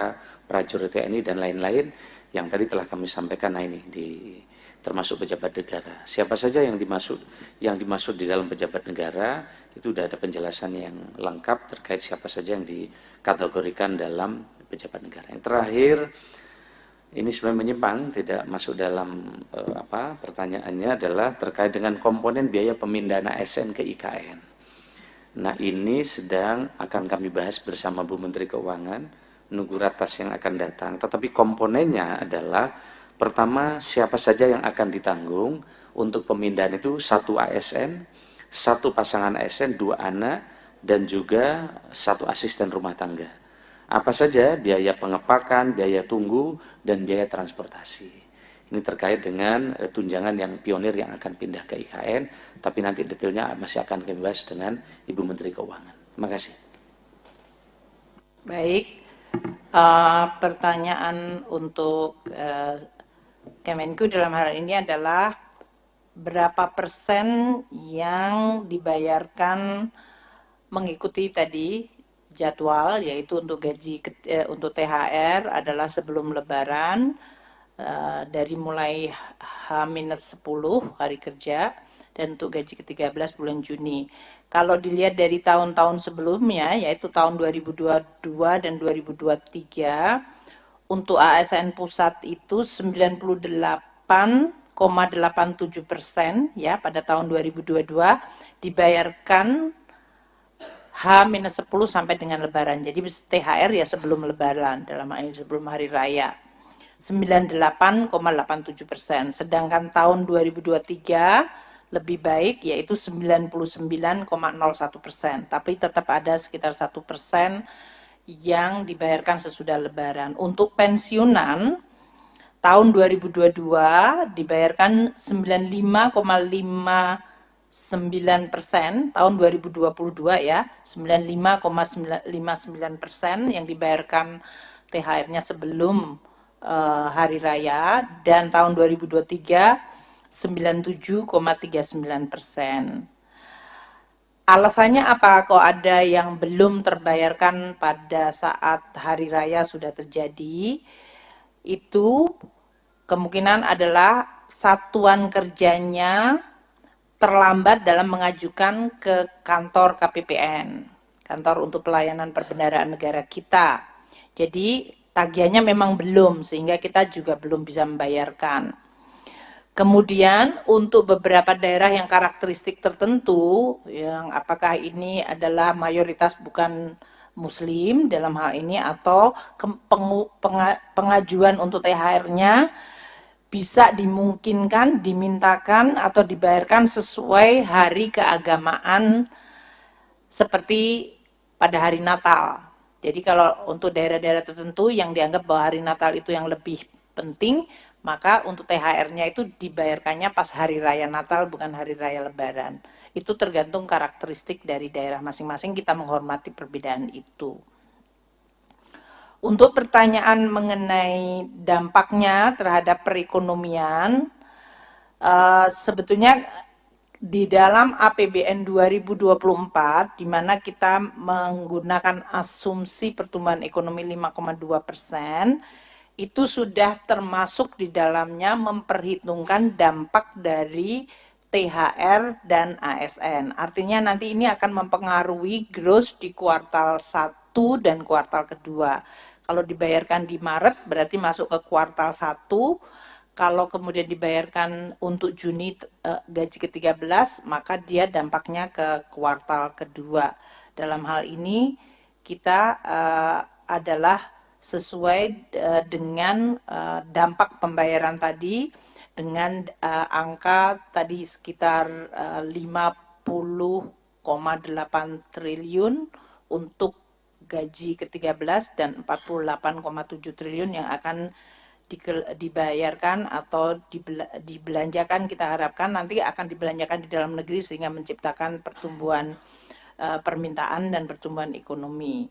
prajurit TNI, dan lain-lain yang tadi telah kami sampaikan, nah ini termasuk pejabat negara. Siapa saja yang dimaksud di dalam pejabat negara, itu sudah ada penjelasan yang lengkap terkait siapa saja yang dikategorikan dalam pejabat negara. Yang terakhir, ini sebenarnya menyimpang, tidak masuk dalam pertanyaannya, adalah terkait dengan komponen biaya pemindahan ASN ke IKN. Nah, ini sedang akan kami bahas bersama Bu Menteri Keuangan, nunggu ratas yang akan datang. Tetapi komponennya adalah, pertama, siapa saja yang akan ditanggung untuk pemindahan itu, 1 ASN, 1 pasangan ASN, 2 anak, dan juga 1 asisten rumah tangga. Apa saja biaya pengepakan, biaya tunggu, dan biaya transportasi. Ini terkait dengan tunjangan yang pionir yang akan pindah ke IKN, tapi nanti detailnya masih akan kami bahas dengan Ibu Menteri Keuangan. Terima kasih. Baik, pertanyaan untuk Kemenku dalam hal ini adalah berapa persen yang dibayarkan mengikuti tadi jadwal, yaitu untuk gaji untuk THR adalah sebelum Lebaran, dari mulai H-10 hari kerja, dan untuk gaji ke-13 bulan Juni. Kalau dilihat dari tahun-tahun sebelumnya, yaitu tahun 2022 dan 2023, untuk ASN pusat itu 98,87% ya pada tahun 2022 dibayarkan H-10 sampai dengan Lebaran. Jadi THR ya sebelum Lebaran, dalam hal ini sebelum Hari Raya. 98,87%. Sedangkan tahun 2023 lebih baik, yaitu 99,01%. Tapi tetap ada sekitar 1% yang dibayarkan sesudah Lebaran. Untuk pensiunan, tahun 2022 dibayarkan 95,59%, tahun 2022 ya, 95,59% yang dibayarkan THR-nya sebelum Hari Raya, dan tahun 2023 97,39%. Alasannya apa kok ada yang belum terbayarkan pada saat Hari Raya sudah terjadi? Itu kemungkinan adalah satuan kerjanya terlambat dalam mengajukan ke kantor KPPN, Kantor untuk Pelayanan Perbendaharaan Negara kita. Jadi tagihannya memang belum, sehingga kita juga belum bisa membayarkan. Kemudian untuk beberapa daerah yang karakteristik tertentu, yang apakah ini adalah mayoritas bukan Muslim dalam hal ini, atau pengajuan untuk THR-nya bisa dimungkinkan, dimintakan, atau dibayarkan sesuai hari keagamaan seperti pada hari Natal. Jadi kalau untuk daerah-daerah tertentu yang dianggap bahwa hari Natal itu yang lebih penting, maka untuk THR-nya itu dibayarkannya pas hari raya Natal, bukan hari raya Lebaran. Itu tergantung karakteristik dari daerah masing-masing, kita menghormati perbedaan itu. Untuk pertanyaan mengenai dampaknya terhadap perekonomian, sebetulnya di dalam APBN 2024, di mana kita menggunakan asumsi pertumbuhan ekonomi 5,2%, itu sudah termasuk di dalamnya memperhitungkan dampak dari THR dan ASN. Artinya nanti ini akan mempengaruhi gross di kuartal 1 dan kuartal kedua. Kalau dibayarkan di Maret berarti masuk ke kuartal 1. Kalau kemudian dibayarkan untuk Juni gaji ke-13, maka dia dampaknya ke kuartal kedua. Dalam hal ini kita adalah sesuai dengan dampak pembayaran tadi, dengan angka tadi sekitar 50,8 triliun untuk gaji ke-13 dan 48,7 triliun yang akan dibayarkan atau dibelanjakan, kita harapkan nanti akan dibelanjakan di dalam negeri sehingga menciptakan pertumbuhan permintaan dan pertumbuhan ekonomi.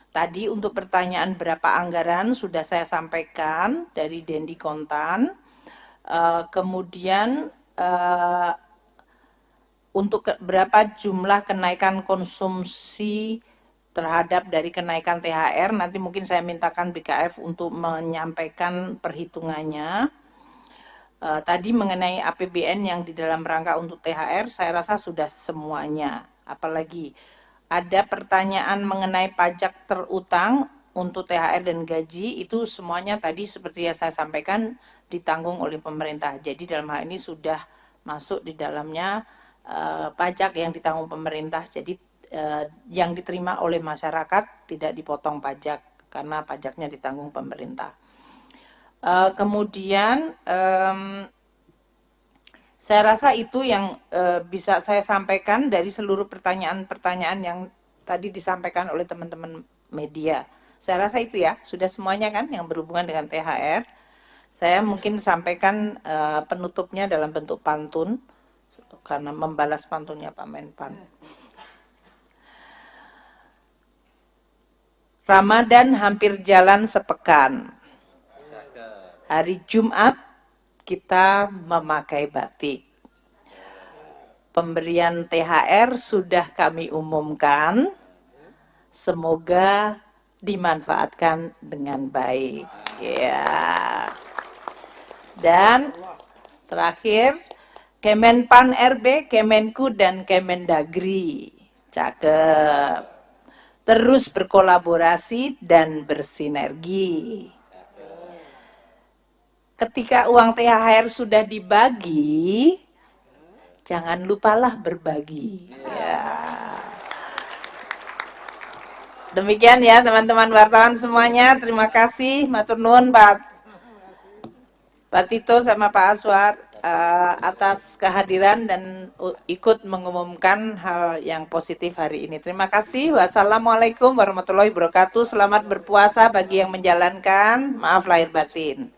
Tadi untuk pertanyaan berapa anggaran sudah saya sampaikan dari Dendi Kontan. Kemudian untuk berapa jumlah kenaikan konsumsi terhadap dari kenaikan THR, nanti mungkin saya mintakan BKF untuk menyampaikan perhitungannya. Tadi mengenai APBN yang di dalam rangka untuk THR, saya rasa sudah semuanya. Apalagi ada pertanyaan mengenai pajak terutang untuk THR dan gaji, itu semuanya tadi seperti yang saya sampaikan ditanggung oleh pemerintah. Jadi dalam hal ini sudah masuk di dalamnya pajak yang ditanggung pemerintah. Jadi yang diterima oleh masyarakat tidak dipotong pajak karena pajaknya ditanggung pemerintah. Kemudian saya rasa itu yang bisa saya sampaikan dari seluruh pertanyaan-pertanyaan yang tadi disampaikan oleh teman-teman media. Saya rasa itu ya, sudah semuanya kan yang berhubungan dengan THR. Saya mungkin sampaikan penutupnya dalam bentuk pantun karena membalas pantunnya Pak Menpan. Ramadan hampir jalan sepekan. Hari Jumat kita memakai batik. Pemberian THR sudah kami umumkan. Semoga dimanfaatkan dengan baik. Ya. Dan terakhir, Kemenpan RB, Kemenku dan Kemendagri. Cakep. Terus berkolaborasi dan bersinergi. Ketika uang THR sudah dibagi, jangan lupalah berbagi. Ya. Demikian ya teman-teman wartawan semuanya. Terima kasih, matur nuwun Pak Tito sama Pak Aswar atas kehadiran dan ikut mengumumkan hal yang positif hari ini. Terima kasih. Wassalamualaikum warahmatullahi wabarakatuh. Selamat berpuasa bagi yang menjalankan. Maaf lahir batin.